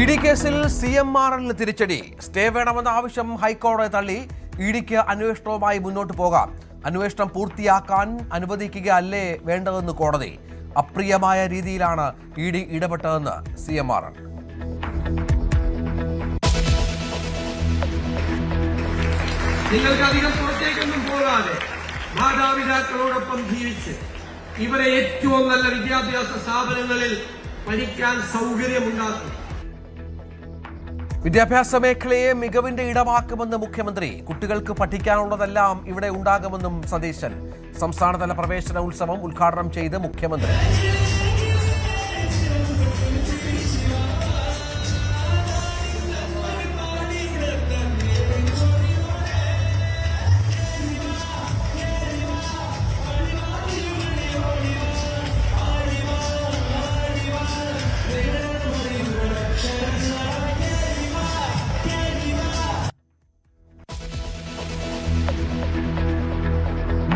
ED കേസിൽ CMRL തിരിച്ചടി. Stay വേണമെന്ന ആവശ്യം ഹൈക്കോടതി തള്ളി. ഇഡിക്ക് അന്വേഷണവുമായി മുന്നോട്ട് പോകാം. അന്വേഷണം പൂർത്തിയാക്കാൻ അനുവദിക്കുകയല്ലേ വേണ്ടതെന്ന് കോടതി. അപ്രിയമായ രീതിയിലാണ് ഇഡി ഇടപെട്ടതെന്ന് CMRL. നിങ്ങൾക്കധികം പുറത്തേക്കൊന്നും പോകാതെ മാതാപിതാക്കളോടൊപ്പം ജീവിച്ച് ഇവരെ ഏറ്റവും നല്ല വിദ്യാഭ്യാസ സ്ഥാപനങ്ങളിൽ പഠിക്കാൻ സൗകര്യമുണ്ടാക്കും. വിദ്യാഭ്യാസ മേഖലയെ മികവിന്റെ ഇടമാക്കുമെന്ന് മുഖ്യമന്ത്രി. കുട്ടികൾക്ക് പഠിക്കാനുള്ളതെല്ലാം ഇവിടെ ഉണ്ടാകുമെന്നും സതീശൻ. സംസ്ഥാനതല പ്രവേശന ഉത്സവം ഉദ്ഘാടനം ചെയ്ത് മുഖ്യമന്ത്രി.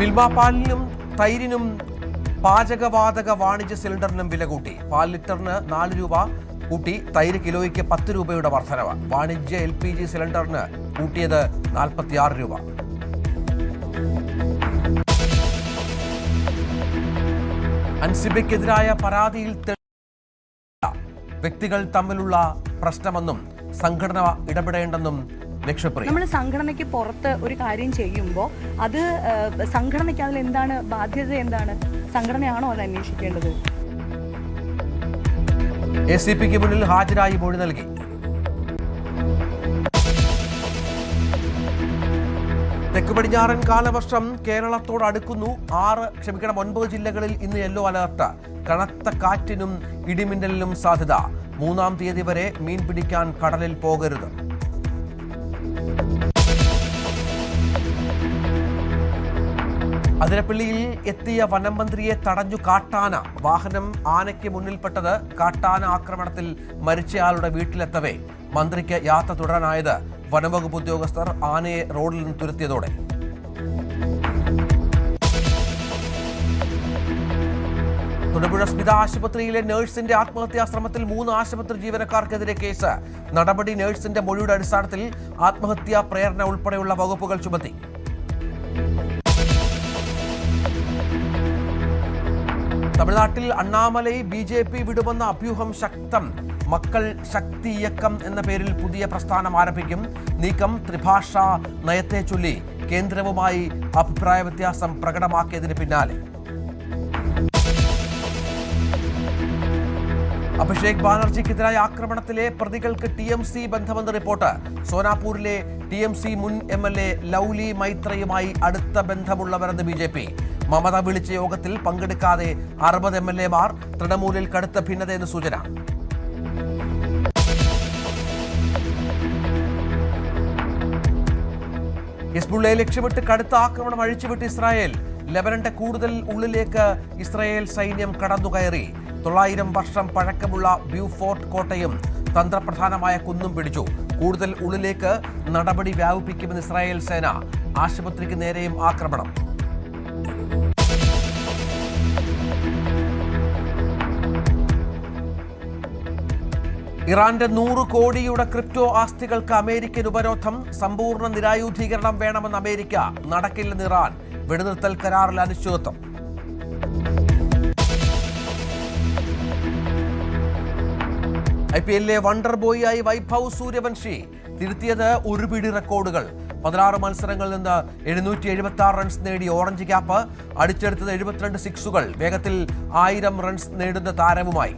മിൽമ പാലിനും തൈരിനും പാചകവാതക വാണിജ്യ സിലിണ്ടറിനും വില കൂട്ടി. പാൽ ലിറ്ററിന് 4 രൂപ കൂട്ടി. തൈര് കിലോയ്ക്ക് 10 രൂപയുടെ വർധനവ്. വാണിജ്യ LPG സിലിണ്ടറിന് കൂട്ടിയത് 46 രൂപ. അൻസിബയ്ക്കെതിരായ പരാതിയിൽ വ്യക്തികൾ തമ്മിലുള്ള പ്രശ്നമെന്നും സംഘടന ഇടപെടേണ്ടെന്നും നമ്മൾ സംഘടനയ്ക്ക് പുറത്ത് ഒരു കാര്യം ചെയ്യുമ്പോൾ അത് സംഘടനയ്ക്ക് അതിൽ എന്താണ് ബാധ്യത, എന്താണ് സംഘടനയാണോ അത് അന്വേഷിക്കേണ്ടത്? ACPക്ക് മുന്നിൽ ഹാജരായി മൊഴി നൽകി. തെക്ക് പടിഞ്ഞാറൻ കാലവർഷം കേരളത്തോട് അടുക്കുന്നു. 9 ജില്ലകളിൽ ഇന്ന് യെല്ലോ അലർട്ട്. കനത്ത കാറ്റിനും ഇടിമിന്നലിനും സാധ്യത. 3-ാം തീയതി വരെ മീൻ പിടിക്കാൻ കടലിൽ പോകരുത്. അതിരപ്പള്ളിയിൽ എത്തിയ വനം മന്ത്രിയെ തടഞ്ഞു കാട്ടാന. വാഹനം ആനയ്ക്ക് മുന്നിൽപ്പെട്ടത്. കാട്ടാന ആക്രമണത്തിൽ മരിച്ചയാളുടെ വീട്ടിലെത്തവേ മന്ത്രിക്ക് യാത്ര തുടരാനായത്. വനംവകുപ്പ് ഉദ്യോഗസ്ഥർ ആനയെ റോഡിൽ നിന്ന് തുരത്തിയതോടെ. തൊടുപുഴ സ്മിത ആശുപത്രിയിലെ നഴ്സിന്റെ ആത്മഹത്യാ ശ്രമത്തിൽ 3 ആശുപത്രി ജീവനക്കാർക്കെതിരെ കേസ്. നടപടി നഴ്സിന്റെ മൊഴിയുടെ അടിസ്ഥാനത്തിൽ ആത്മഹത്യാ പ്രേരണ ഉൾപ്പെടെയുള്ള വകുപ്പുകൾ ചുമത്തി. തമിഴ്നാട്ടിൽ അണ്ണാമലൈ BJP വിടുമെന്ന അഭ്യൂഹം ശക്തം. മക്കൾ ശക്തി ഇയക്കം എന്ന പേരിൽ പുതിയ പ്രസ്ഥാനം ആരംഭിക്കും. നീക്കം ത്രിഭാഷാ നയത്തെ ചൊല്ലി കേന്ദ്രവുമായി അഭിപ്രായ വ്യത്യാസം പ്രകടമാക്കിയതിന് പിന്നാലെ. അഭിഷേക് ബാനർജിക്കെതിരായ ആക്രമണത്തിലെ പ്രതികൾക്ക് TMC ബന്ധമെന്ന് റിപ്പോർട്ട്. സോനാപൂരിലെ TMC മുൻ MLA ലൗലി മൈത്രയുമായി അടുത്ത ബന്ധമുള്ളവരെന്ന് BJP. മമത വിളിച്ച യോഗത്തിൽ പങ്കെടുക്കാതെ 60 MLA-മാർ. തൃണമൂലിൽ കടുത്ത ഭിന്നതയെന്ന് സൂചന. ഹിസ്ബുള്ളയെ ലക്ഷ്യമിട്ട് കടുത്ത ആക്രമണം അഴിച്ചുവിട്ട് ഇസ്രായേൽ. ലെബനന്റെ കൂടുതൽ ഉള്ളിലേക്ക് ഇസ്രായേൽ സൈന്യം കടന്നുകയറി. 900 വർഷം പഴക്കമുള്ള ബ്യൂഫോർട്ട് കോട്ടയും തന്ത്രപ്രധാനമായ കുന്നും പിടിച്ചു. കൂടുതൽ ഉള്ളിലേക്ക് നടപടി വ്യാപിപ്പിക്കുമെന്ന് ഇസ്രായേൽ സേന. ആശുപത്രിക്ക് നേരെയും ആക്രമണം. ഇറാന്റെ 100 കോടിയുടെ ക്രിപ്റ്റോ ആസ്തികൾക്ക് അമേരിക്കൻ ഉപരോധം. സമ്പൂർണ്ണ നിരായുധീകരണം വേണമെന്ന് അമേരിക്ക. നടക്കില്ലെന്ന് ഇറാൻ. വെടിനിർത്തൽ കരാറിൽ അനിശ്ചിതത്വം. IPL-ലെ വണ്ടർ ബോയിയായി വൈഭവ് സൂര്യവംശി. തിരുത്തിയത് 1 പിടി റെക്കോർഡുകൾ. 16 മത്സരങ്ങളിൽ നിന്ന് 776 റൺസ് നേടി ഓറഞ്ച് ക്യാപ്പ്. അടിച്ചെടുത്തത് 72 സിക്സുകൾ. വേഗത്തിൽ 1000 റൺസ് നേടുന്ന താരവുമായി.